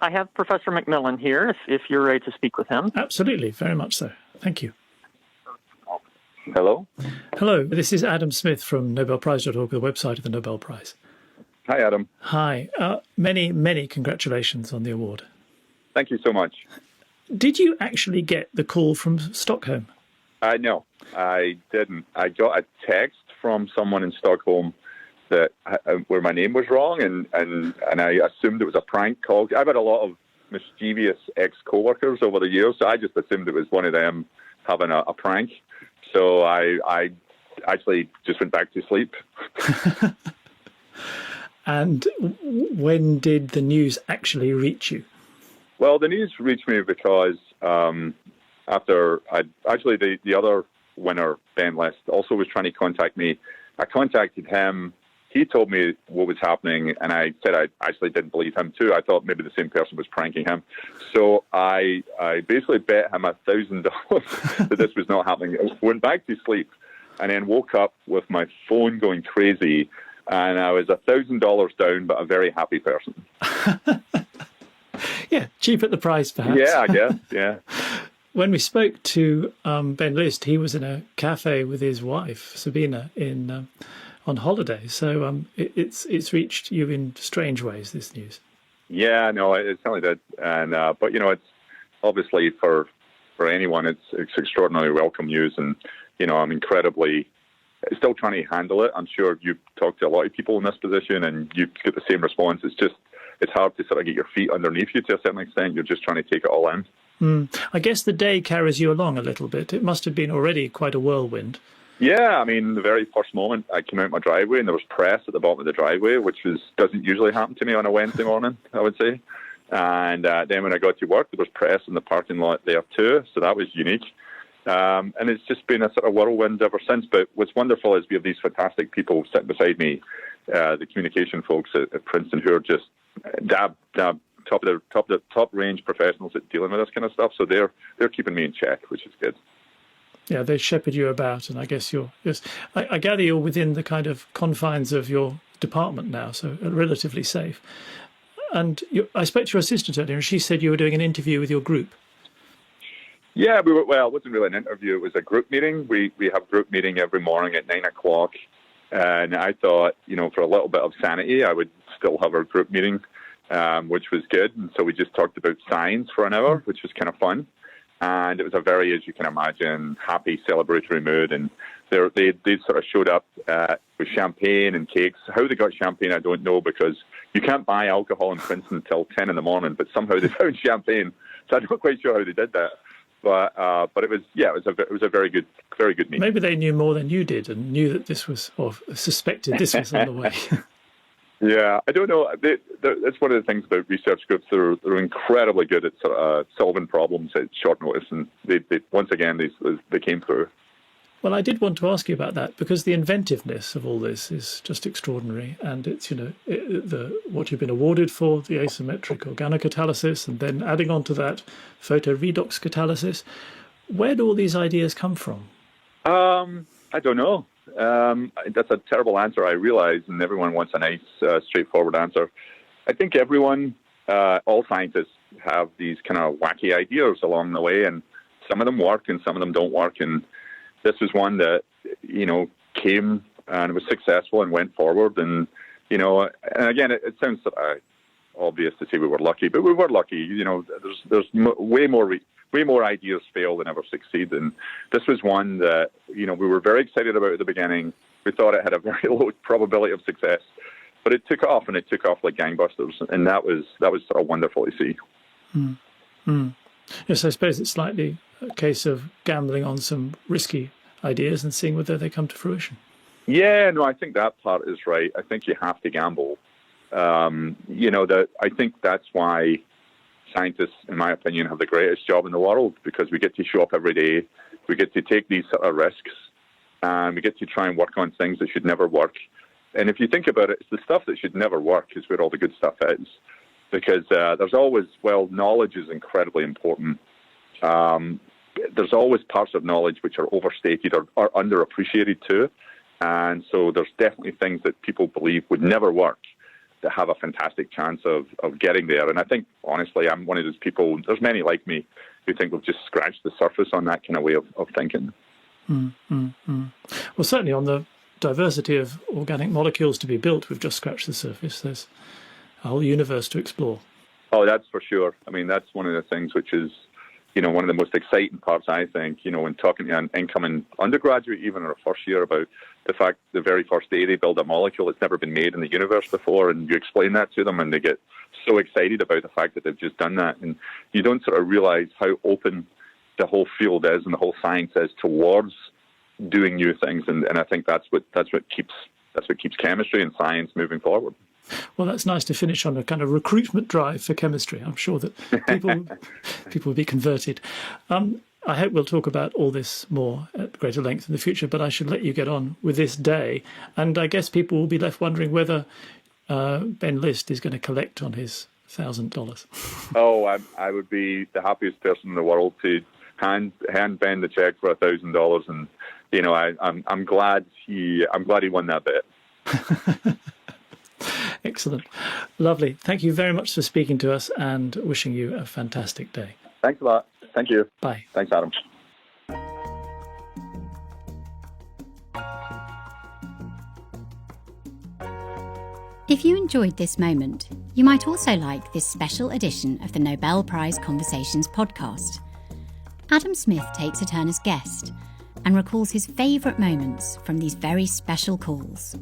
I have Professor McMillan here, if you're ready to speak with him. Absolutely, very much so. Thank you. Hello? Hello, this is Adam Smith from NobelPrize.org, the website of the Nobel Prize. Hi, Adam. Hi. Many congratulations on the award. Thank you so much. Did you actually get the call from Stockholm? No, I didn't. I got a text from someone in Stockholm that where my name was wrong, and I assumed it was a prank call. I've had a lot of mischievous ex-coworkers over the years, so I just assumed it was one of them having a prank. So I actually just went back to sleep. And when did the news actually reach you? Well, the news reached me because after the other winner, Ben List, also was trying to contact me. I contacted him. He told me what was happening, and I said I actually didn't believe him too. I thought maybe the same person was pranking him. So I basically bet him $1,000 that this was not happening. I went back to sleep and then woke up with my phone going crazy, and I was $1,000 down, but a very happy person. Yeah, cheap at the price, perhaps. Yeah, I guess, yeah. When we spoke to Ben List, he was in a cafe with his wife, Sabina, on holiday. So it's reached you in strange ways, this news. Yeah, no, it certainly did. And but it's obviously for anyone, it's extraordinarily welcome news, and I'm incredibly still trying to handle it. I'm sure you've talked to a lot of people in this position, and you get the same response. It's hard to sort of get your feet underneath you to a certain extent. You're just trying to take it all in. I guess the day carries you along a little bit. It must have been already quite a whirlwind. Yeah, I mean, the very first moment I came out my driveway and there was press at the bottom of the driveway, which doesn't usually happen to me on a Wednesday morning, I would say. And then when I got to work, there was press in the parking lot there too, so that was unique. And it's just been a sort of whirlwind ever since. But what's wonderful is we have these fantastic people sitting beside me, the communication folks at Princeton, who are just top range professionals at dealing with this kind of stuff. So they're keeping me in check, which is good. Yeah, they shepherd you about, and I guess I gather you're within the kind of confines of your department now, so relatively safe. And I spoke to your assistant earlier, and she said you were doing an interview with your group. Yeah, well, it wasn't really an interview. It was a group meeting. We have a group meeting every morning at 9:00. And I thought, for a little bit of sanity, I would still have our group meeting, which was good. And so we just talked about science for an hour, which was kind of fun. And it was a very, as you can imagine, happy celebratory mood. And they sort of showed up with champagne and cakes. How they got champagne, I don't know, because you can't buy alcohol in Princeton until 10 in the morning. But somehow they found champagne, so I'm not quite sure how they did that. But it was a very good meeting. Maybe they knew more than you did and knew that this was, or suspected this was on the way. Yeah, I don't know. That's one of the things about research groups. They're incredibly good at sort of solving problems at short notice, and they once again they came through. Well, I did want to ask you about that because the inventiveness of all this is just extraordinary, and it's what you've been awarded for, the asymmetric organocatalysis, and then adding on to that photoredox catalysis. Where do all these ideas come from? I don't know. That's a terrible answer, I realize, and everyone wants a nice, straightforward answer. I think all scientists have these kind of wacky ideas along the way, and some of them work and some of them don't work. And this was one that, came and was successful and went forward. And, and again, it sounds obvious to say we were lucky, but we were lucky. There's way more ideas fail than ever succeed. And this was one that, we were very excited about at the beginning. We thought it had a very low probability of success, but it took off, and it took off like gangbusters. And that was sort of wonderful to see. Yes, I suppose it's slightly a case of gambling on some risky ideas and seeing whether they come to fruition. Yeah, no, I think that part is right. I think you have to gamble. I think that's why scientists, in my opinion, have the greatest job in the world, because we get to show up every day. We get to take these sort of risks, and we get to try and work on things that should never work. And if you think about it, it's the stuff that should never work is where all the good stuff is. Because there's always, knowledge is incredibly important. There's always parts of knowledge which are overstated or underappreciated too. And so there's definitely things that people believe would never work. have a fantastic chance of getting there. And I think, honestly, I'm one of those people, there's many like me, who think we've just scratched the surface on that kind of way of thinking. Well, certainly on the diversity of organic molecules to be built, we've just scratched the surface. There's a whole universe to explore. Oh, that's for sure. I mean, that's one of the things which is, one of the most exciting parts, I think, when talking to an incoming undergraduate, even or a first year, about the fact the very first day they build a molecule, it's never been made in the universe before, and you explain that to them and they get so excited about the fact that they've just done that. And you don't sort of realize how open the whole field is and the whole science is towards doing new things. And I think that's what keeps chemistry and science moving forward. Well, that's nice to finish on a kind of recruitment drive for chemistry. I'm sure that people will be converted. I hope we'll talk about all this more at greater length in the future, but I should let you get on with this day. And I guess people will be left wondering whether Ben List is going to collect on his $1,000. Oh, I would be the happiest person in the world to hand Ben the check for $1,000, and I'm glad he won that bet. Excellent. Lovely. Thank you very much for speaking to us, and wishing you a fantastic day. Thanks a lot. Thank you. Bye. Thanks, Adam. If you enjoyed this moment, you might also like this special edition of the Nobel Prize Conversations podcast. Adam Smith takes a turn as guest and recalls his favourite moments from these very special calls.